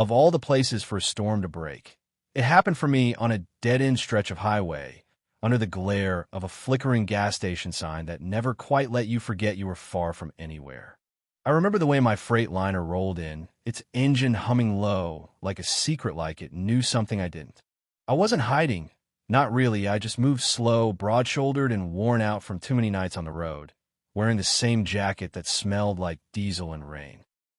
Of all the places for a storm to break, it happened for me on a dead-end stretch of highway, under the glare of a flickering gas station sign that never quite let you forget you were far from anywhere. I remember the way my freight liner rolled in, its engine humming low, like a secret like it knew something I didn't. I wasn't hiding. Not really. I just moved slow, broad-shouldered, and worn out from too many nights on the road, wearing the same jacket that smelled like diesel and rain.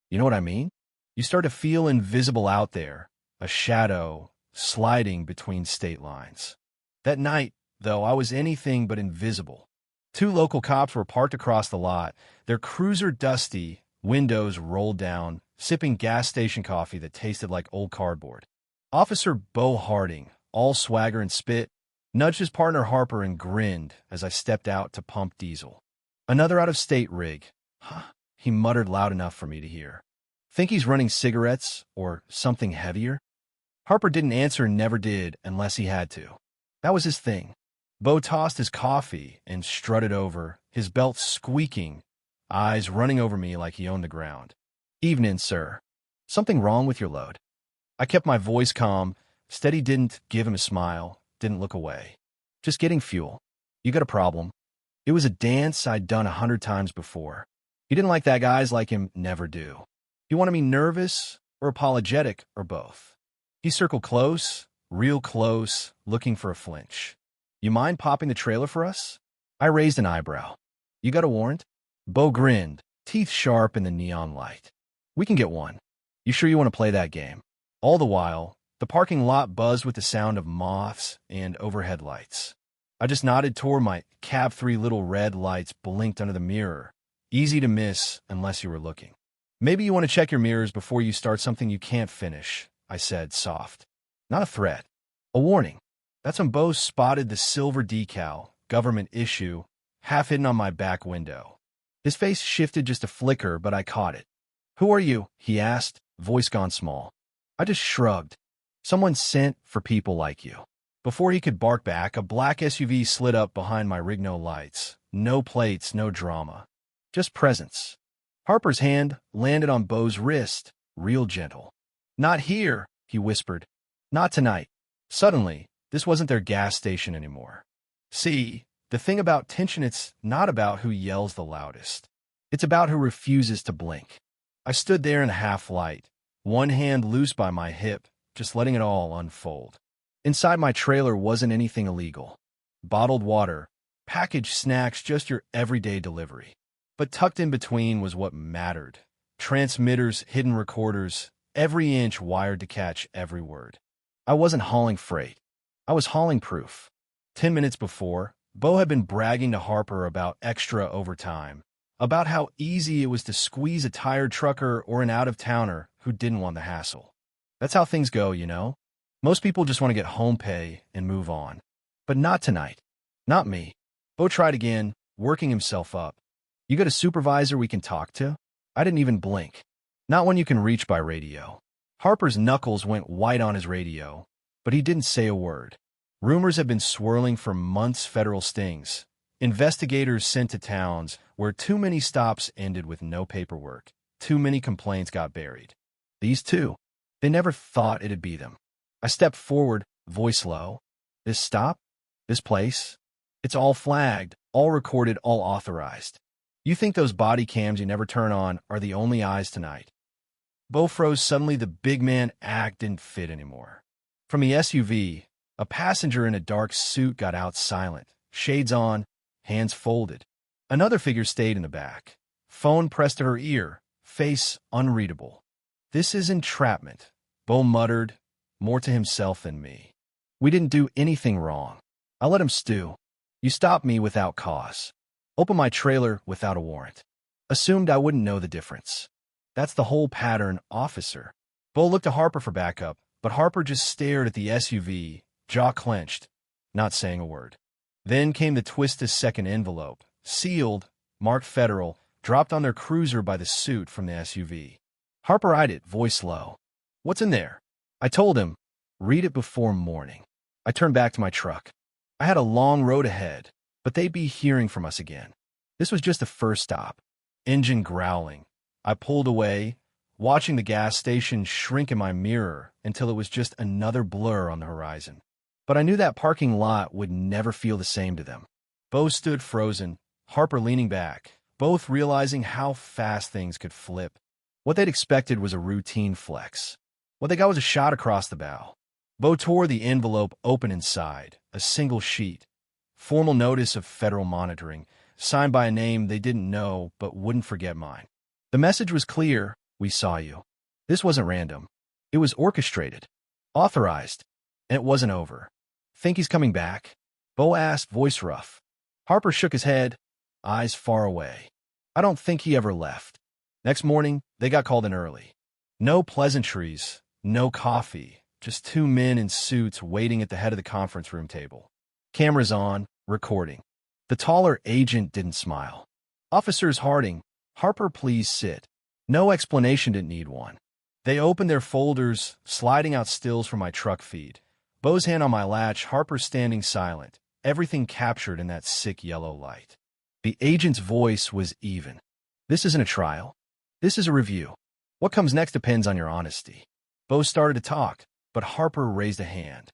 You know what I mean? You start to feel invisible out there, a shadow sliding between state lines. That night, though, I was anything but invisible. Two local cops were parked across the lot, their cruiser dusty, windows rolled down, sipping gas station coffee that tasted like old cardboard. Officer Bo Harding, all swagger and spit, nudged his partner Harper and grinned as I stepped out to pump diesel. Another out-of-state rig. Huh, he muttered loud enough for me to hear. Think he's running cigarettes or something heavier? Harper didn't answer and never did unless he had to. That was his thing. Bo tossed his coffee and strutted over, his belt squeaking, eyes running over me like he owned the ground. Evening, sir. Something wrong with your load? I kept my voice calm. Steady didn't give him a smile, didn't look away. Just getting fuel. You got a problem? It was a dance I'd done 100 times before. He didn't like that guys like him never do. He wanted me nervous or apologetic or both. He circled close, real close, looking for a flinch. You mind popping the trailer for us? I raised an eyebrow. You got a warrant? Bo grinned, teeth sharp in the neon light. We can get one. You sure you want to play that game? All the while, the parking lot buzzed with the sound of moths and overhead lights. I just nodded toward my cab. 3 little red lights blinked under the mirror. Easy to miss unless you were looking. Maybe you want to check your mirrors before you start something you can't finish, I said, soft. Not a threat. A warning. That's when Bo spotted the silver decal, government issue, half hidden on my back window. His face shifted just a flicker, but I caught it. Who are you? He asked, voice gone small. I just shrugged. Someone sent for people like you. Before he could bark back, a black SUV slid up behind my Rigno lights. No plates, no drama. Just presence. Harper's hand landed on Bo's wrist, real gentle. Not here, he whispered. Not tonight. Suddenly, this wasn't their gas station anymore. See, the thing about tension, it's not about who yells the loudest. It's about who refuses to blink. I stood there in half light, one hand loose by my hip, just letting it all unfold. Inside my trailer wasn't anything illegal. Bottled water, packaged snacks, just your everyday delivery. But tucked in between was what mattered. Transmitters, hidden recorders, every inch wired to catch every word. I wasn't hauling freight. I was hauling proof. 10 minutes before, Bo had been bragging to Harper about extra overtime, about how easy it was to squeeze a tired trucker or an out-of-towner who didn't want the hassle. That's how things go, you know? Most people just want to get home pay and move on. But not tonight. Not me. Bo tried again, working himself up. You got a supervisor we can talk to? I didn't even blink. Not one you can reach by radio. Harper's knuckles went white on his radio, but he didn't say a word. Rumors have been swirling for months. Federal stings. Investigators sent to towns where too many stops ended with no paperwork. Too many complaints got buried. These two. They never thought it'd be them. I stepped forward, voice low. This stop? This place? It's all flagged, all recorded, all authorized. You think those body cams you never turn on are the only eyes tonight? Bo froze. Suddenly the big man act didn't fit anymore. From the SUV, a passenger in a dark suit got out silent, shades on, hands folded. Another figure stayed in the back, phone pressed to her ear, face unreadable. This is entrapment, Bo muttered, more to himself than me. We didn't do anything wrong. I let him stew. You stopped me without cause. Opened my trailer without a warrant. Assumed I wouldn't know the difference. That's the whole pattern, officer. Bo looked to Harper for backup, but Harper just stared at the SUV, jaw clenched, not saying a word. Then came the twisted second envelope, sealed, marked federal, dropped on their cruiser by the suit from the SUV. Harper eyed it, voice low. What's in there? I told him, read it before morning. I turned back to my truck. I had a long road ahead, but they'd be hearing from us again. This was just the first stop. Engine growling. I pulled away, watching the gas station shrink in my mirror until it was just another blur on the horizon. But I knew that parking lot would never feel the same to them. Bo stood frozen, Harper leaning back, both realizing how fast things could flip. What they'd expected was a routine flex. What they got was a shot across the bow. Bo tore the envelope open inside, a single sheet. Formal notice of federal monitoring, signed by a name they didn't know but wouldn't forget mine. The message was clear: we saw you. This wasn't random. It was orchestrated, authorized, and it wasn't over. Think he's coming back? Bo asked, voice rough. Harper shook his head, eyes far away. I don't think he ever left. Next morning, they got called in early. No pleasantries, no coffee, just two men in suits waiting at the head of the conference room table. Cameras on, recording. The taller agent didn't smile. Officers Harding, Harper, please sit. No explanation, didn't need one. They opened their folders, sliding out stills from my truck feed. Bo's hand on my latch, Harper standing silent, everything captured in that sick yellow light. The agent's voice was even. This isn't a trial. This is a review. What comes next depends on your honesty. Bo started to talk, but Harper raised a hand.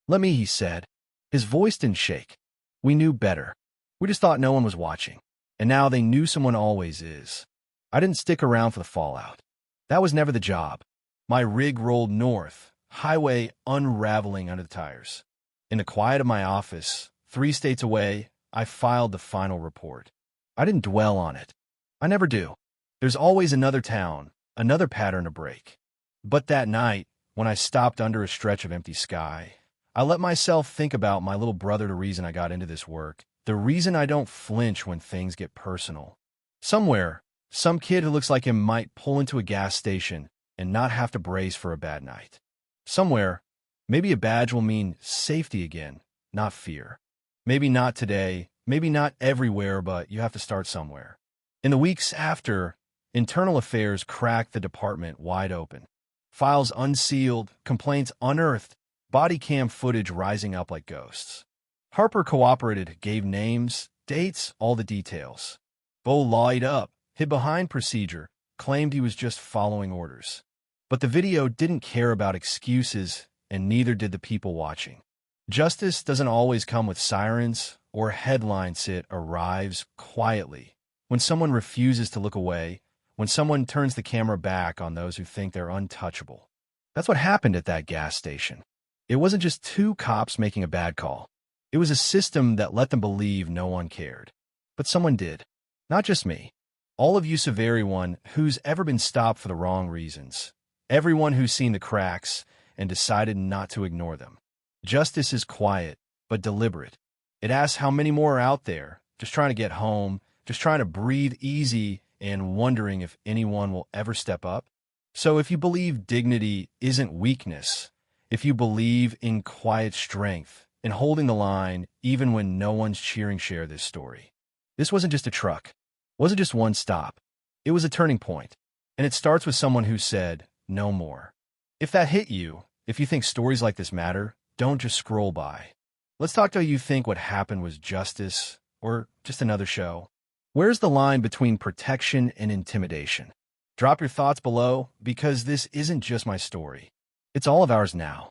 Let me, he said. His voice didn't shake. We knew better. We just thought no one was watching. And now they knew someone always is. I didn't stick around for the fallout. That was never the job. My rig rolled north, highway unraveling under the tires. In the quiet of my office, 3 states away, I filed the final report. I didn't dwell on it. I never do. There's always another town, another pattern to break. But that night, when I stopped under a stretch of empty sky, I let myself think about my little brother, the reason I got into this work, the reason I don't flinch when things get personal. Somewhere, some kid who looks like him might pull into a gas station and not have to brace for a bad night. Somewhere, maybe a badge will mean safety again, not fear. Maybe not today, maybe not everywhere, but you have to start somewhere. In the weeks after, Internal Affairs cracked the department wide open. Files unsealed, complaints unearthed, body cam footage rising up like ghosts. Harper cooperated, gave names, dates, all the details. Bo lied up, hid behind procedure, claimed he was just following orders. But the video didn't care about excuses, and neither did the people watching. Justice doesn't always come with sirens or headlines. It arrives quietly. When someone refuses to look away, when someone turns the camera back on those who think they're untouchable. That's what happened at that gas station. It wasn't just 2 cops making a bad call. It was a system that let them believe no one cared. But someone did. Not just me. All of you, everyone who's ever been stopped for the wrong reasons. Everyone who's seen the cracks and decided not to ignore them. Justice is quiet, but deliberate. It asks how many more are out there, just trying to get home, just trying to breathe easy and wondering if anyone will ever step up. So if you believe dignity isn't weakness, if you believe in quiet strength, in holding the line even when no one's cheering, share this story. This wasn't just a truck. It wasn't just one stop. It was a turning point. And it starts with someone who said, no more. If that hit you, if you think stories like this matter, don't just scroll by. Let's talk to how you think what happened was justice or just another show. Where's the line between protection and intimidation? Drop your thoughts below, because this isn't just my story. It's all of ours now.